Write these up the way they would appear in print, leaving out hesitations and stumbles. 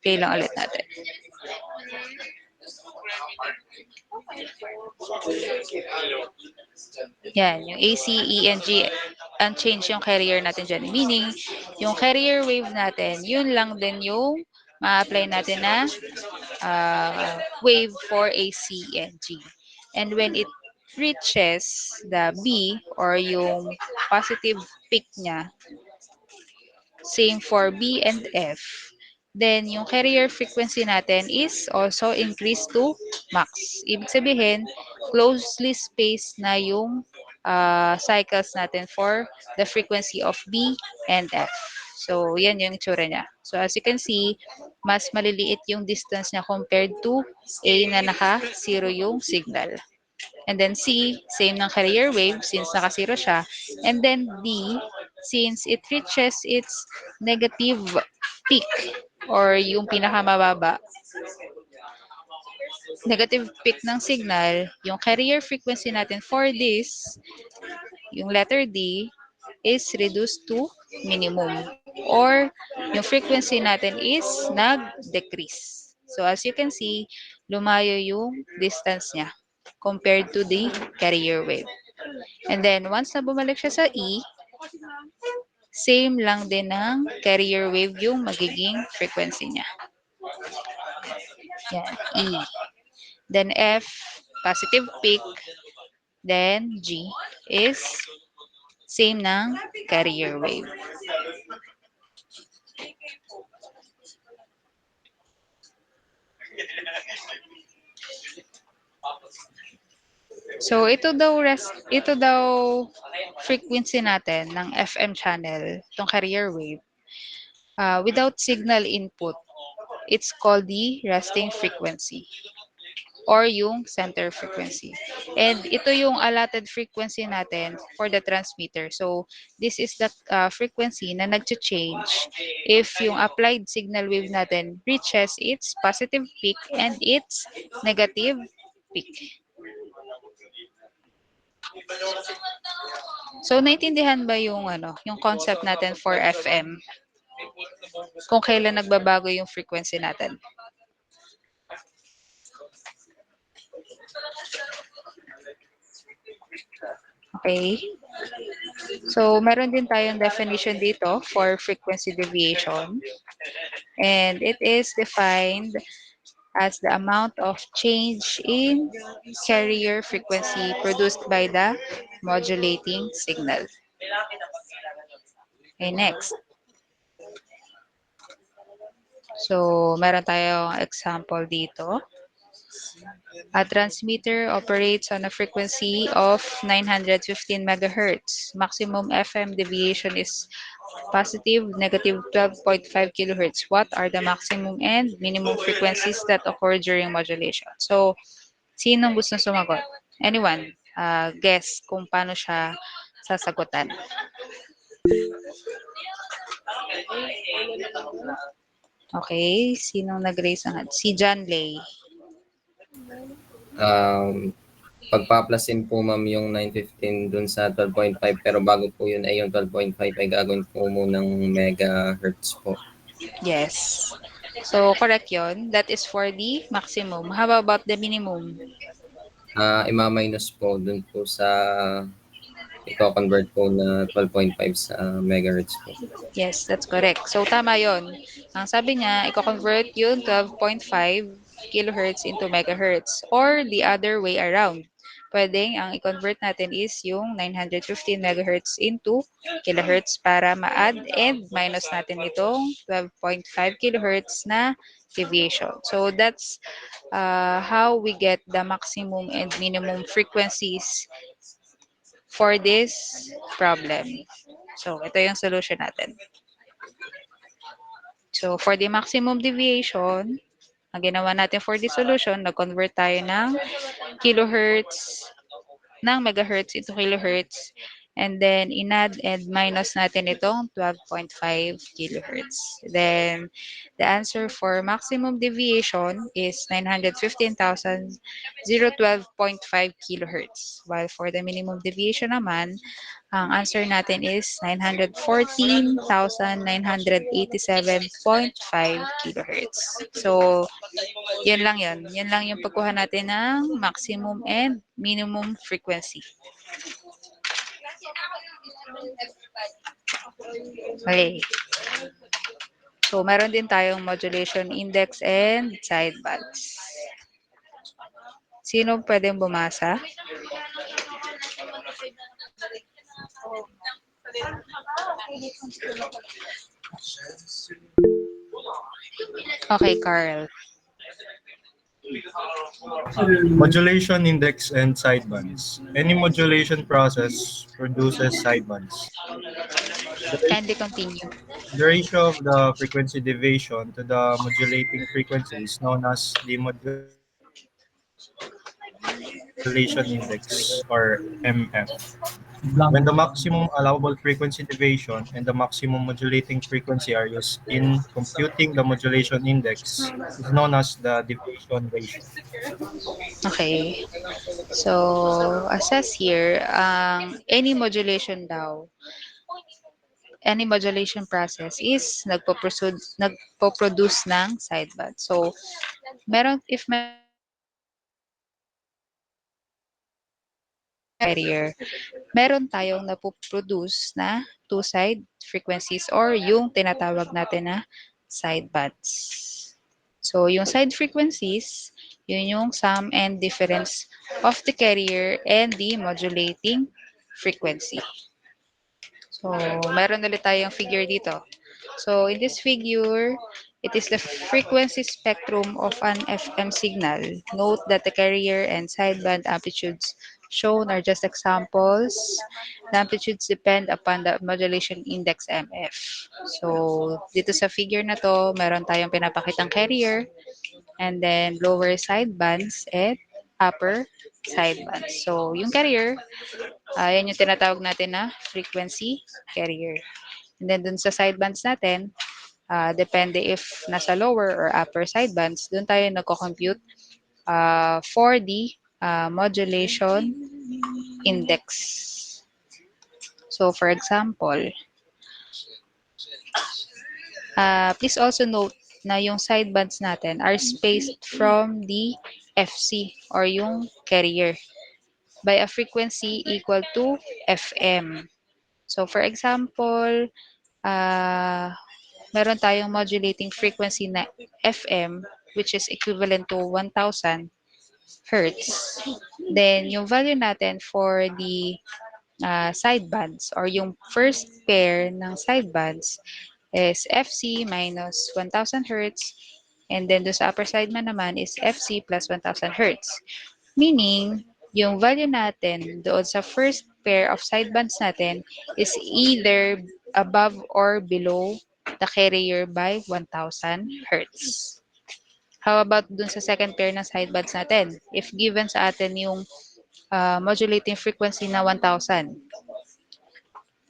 Play lang ulit natin. Yan, yung A, C, E, and G, unchanged yung carrier natin dyan. Meaning, yung carrier wave natin, yun lang din yung ma-apply natin na wave for A, C, and G. And when it reaches the B or yung positive peak niya, same for B and F, then yung carrier frequency natin is also increased to max. Ibig sabihin, closely spaced na yung cycles natin for the frequency of B and F. So, yan yung itsura niya. So, as you can see, mas maliliit yung distance niya compared to A na naka-zero yung signal. And then C, same ng carrier wave since naka-zero siya. And then D, since it reaches its negative peak or yung pinakamababa, negative peak ng signal, yung carrier frequency natin for this, yung letter D, is reduced to minimum. Or yung frequency natin is nag-decrease. So as you can see, lumayo yung distance niya compared to the carrier wave. And then once na bumalik siya sa E, same lang din ng carrier wave yung magiging frequency niya. Yan, E. Then F, positive peak. Then G is same ng carrier wave. So ito daw frequency natin ng FM channel, itong carrier wave. Without signal input, it's called the resting frequency or yung center frequency. And ito yung allotted frequency natin for the transmitter. So, this is the frequency na nag-change if yung applied signal wave natin reaches its positive peak and its negative peak. So, naintindihan ba yung yung concept natin for FM? Kung kailan nagbabago yung frequency natin? Okay. So, meron din tayong definition dito for frequency deviation. And it is defined as the amount of change in carrier frequency produced by the modulating signal. Okay, next. So, meron tayong example dito. A transmitter operates on a frequency of 915 megahertz. Maximum FM deviation is positive, negative 12.5 kilohertz. What are the maximum and minimum frequencies that occur during modulation? So, sinong gusto sumagot? Anyone? Guess kung paano siya sasagutan. Okay, sinong nag-raise ang hand? Si John Lay. Pagpa-plusin po ma'am yung 915 dun sa 12.5 pero bago po yun ay yung 12.5 ay gagawin po munang megahertz po. Yes. So, correct yon. That is for the maximum. How about the minimum? Ima-minus po dun po sa i-convert po na 12.5 sa megahertz po. Yes, that's correct. So, tama yon. Ang sabi niya, i-convert yung 12.5 kilohertz into megahertz or the other way around. Pwedeng ang i-convert natin is yung 915 megahertz into kilohertz para ma-add and minus natin itong 12.5 kilohertz na deviation. So, that's how we get the maximum and minimum frequencies for this problem. So, ito yung solution natin. So, for the maximum deviation, ang ginawa natin for the solution, nag-convert tayo ng kilohertz, ng megahertz into kilohertz. And then, inad and minus natin itong 12.5 kilohertz. Then, the answer for maximum deviation is 915,012.5 kilohertz. While for the minimum deviation naman, ang answer natin is 914,987.5 kilohertz. So, yun lang yun. Yun lang yung pagkuha natin ng maximum and minimum frequency. Okay. So, meron din tayong modulation index and sidebands. Sino pwedeng bumasa? Okay, Carl. Modulation index and sidebands. Any modulation process produces sidebands. The, ra- Kindly continue. the ratio of the frequency deviation to the modulating frequency is known as the modulation index or MF. When the maximum allowable frequency deviation and the maximum modulating frequency are used in computing the modulation index is known as the deviation ratio. Okay. So, assess here, any modulation process is nagpo-produce ng sideband. So, meron tayong carrier, meron tayong napoproduce na two-side frequencies or yung tinatawag natin na sidebands. So, yung side frequencies, yun yung sum and difference of the carrier and the modulating frequency. So, meron ulit tayong figure dito. So, in this figure, it is the frequency spectrum of an FM signal. Note that the carrier and sideband amplitudes shown are just examples. The amplitudes depend upon the modulation index MF. So, dito sa figure na to, meron tayong pinapakitang carrier and then lower sidebands and upper sidebands. So, yung carrier, yan yung tinatawag natin na frequency carrier. And then dun sa sidebands natin, depende if nasa lower or upper sidebands, dun tayo nagko-compute for the modulation index. So for example, please also note na yung sidebands natin are spaced from the FC or yung carrier by a frequency equal to FM. So for example, uh, meron tayong modulating frequency na FM which is equivalent to 1000 hertz. Then yung value natin for the sidebands or yung first pair ng sidebands is FC minus 1000 hertz and then do sa upper side naman is FC plus 1000 hertz. Meaning, yung value natin doon sa first pair of sidebands natin is either above or below the carrier by 1000 hertz. How about dun sa second pair ng sidebands natin? If given sa atin yung modulating frequency na 1000,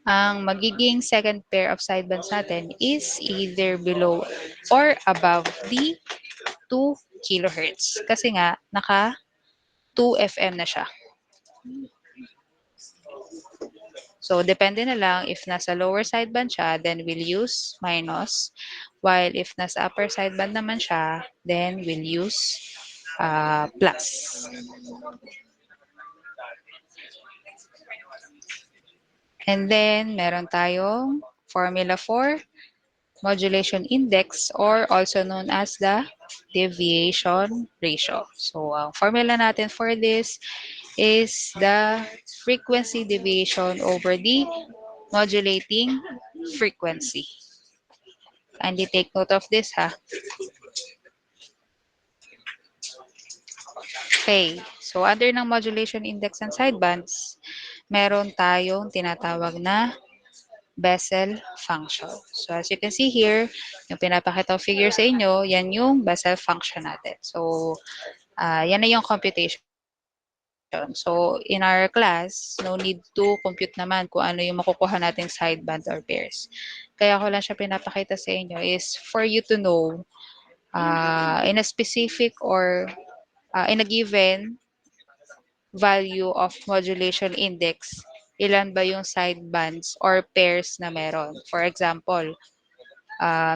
ang magiging second pair of sidebands natin is either below or above the 2 kilohertz. Kasi nga, naka 2 FM na siya. So, depende na lang if nasa lower sideband siya, then we'll use minus. While if nasa upper sideband naman siya, then we'll use plus. And then, meron tayong formula for modulation index or also known as the deviation ratio. So, ang formula natin for this is the frequency deviation over the modulating frequency. Kindly take note of this ha. Okay, so under ng modulation index and sidebands, meron tayong tinatawag na Bessel function. So as you can see here, yung pinapakita figure sa inyo, yan yung Bessel function natin. So yan na yung computation. So, in our class, no need to compute naman kung ano yung makukuha nating sideband or pairs. Kaya ko lang siya pinapakita sa inyo is for you to know in a specific or in a given value of modulation index, ilan ba yung sidebands or pairs na meron. For example,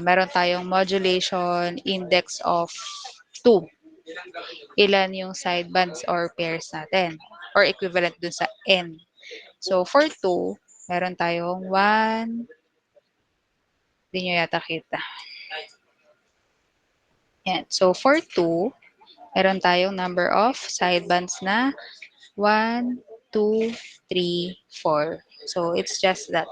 meron tayong modulation index of 2. Ilan yung sidebands or pairs natin or equivalent dun sa n. So, for 2, meron tayong 1, hindi nyo yata kita. Yan. So, for 2, meron tayong number of sidebands na 1, 2, 3, 4. So, it's just that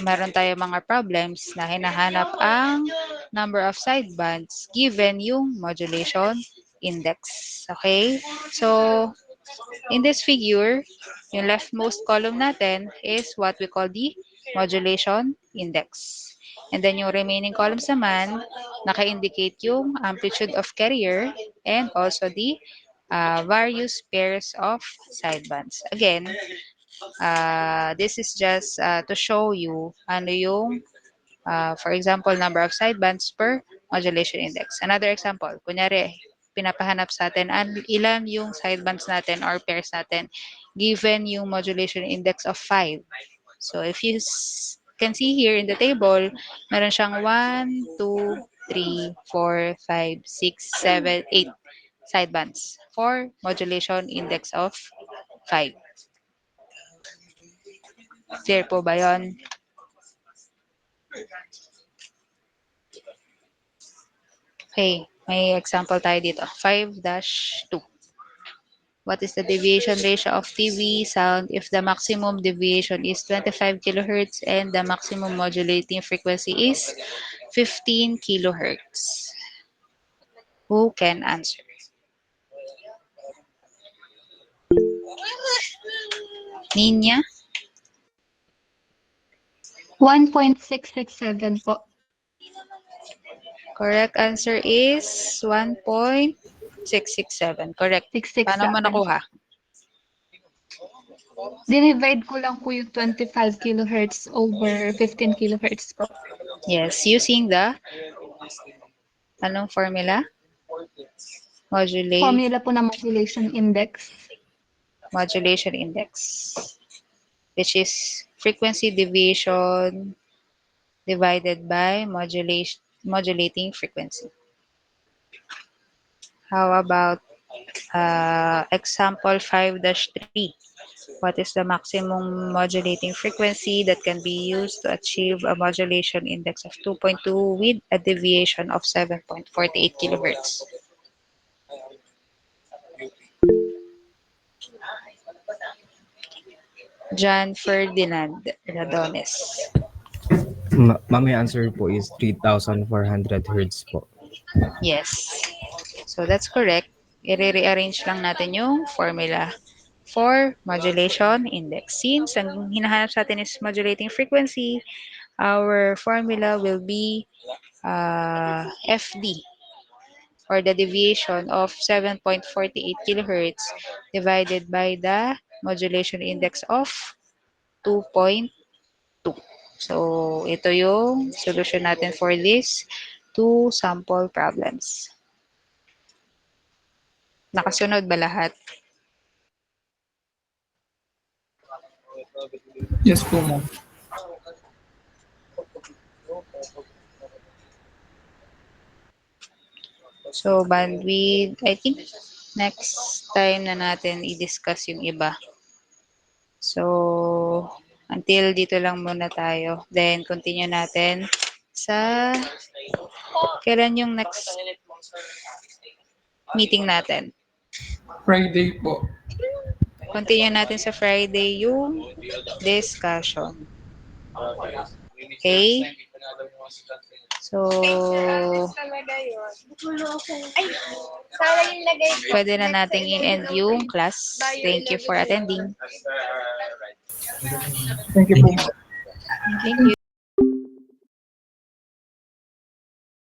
meron tayong mga problems na hinahanap ang number of sidebands given yung modulation index. Okay? So, in this figure, yung leftmost column natin is what we call the modulation index. And then yung remaining columns naman, naka-indicate yung amplitude of carrier and also the various pairs of sidebands. Again, this is just to show you ano yung, for example, number of sidebands per modulation index. Another example, kunyari, pinapahanap sa atin ilan yung sidebands natin or pairs natin given yung modulation index of 5. So if you can see here in the table, meron siyang 1, 2, 3, 4, 5, 6, 7, 8 sidebands for modulation index of 5. Clear po ba yun? Okay, may example tayo dito. 5-2. What is the deviation ratio of TV sound if the maximum deviation is 25 kilohertz and the maximum modulating frequency is 15 kilohertz? Who can answer? Ninya? 1.667 po. Correct answer is 1.667. Correct. Paano mo 667. nakuha? Dinivide ko lang po yung 25 kilohertz over 15 kilohertz po. Yes, using the anong formula? Formula po ng modulation index. Modulation index, which is frequency deviation divided by modulating frequency. How about example 5-3? What is the maximum modulating frequency that can be used to achieve a modulation index of 2.2 with a deviation of 7.48 kilohertz? John Ferdinand Radones. Ma'am, yung answer po is 3,400 hertz po. Yes. So that's correct. I-rearrange lang natin yung formula for modulation index. Since ang hinahanap sa atin is modulating frequency, our formula will be FD or the deviation of 7.48 kilohertz divided by the modulation index of 2.2. So, ito yung solution natin for these two sample problems. Nakasunod ba lahat? Yes po, ma'am. So, bandwidth, I think next time na natin i-discuss yung iba. So, until dito lang muna tayo. Then, continue natin sa kailan yung next meeting natin. Friday po. Continue natin sa Friday yung discussion. Okay? So, pwede na nating i-end yung class. Thank you for attending. Thank you po, ma'am. Thank you.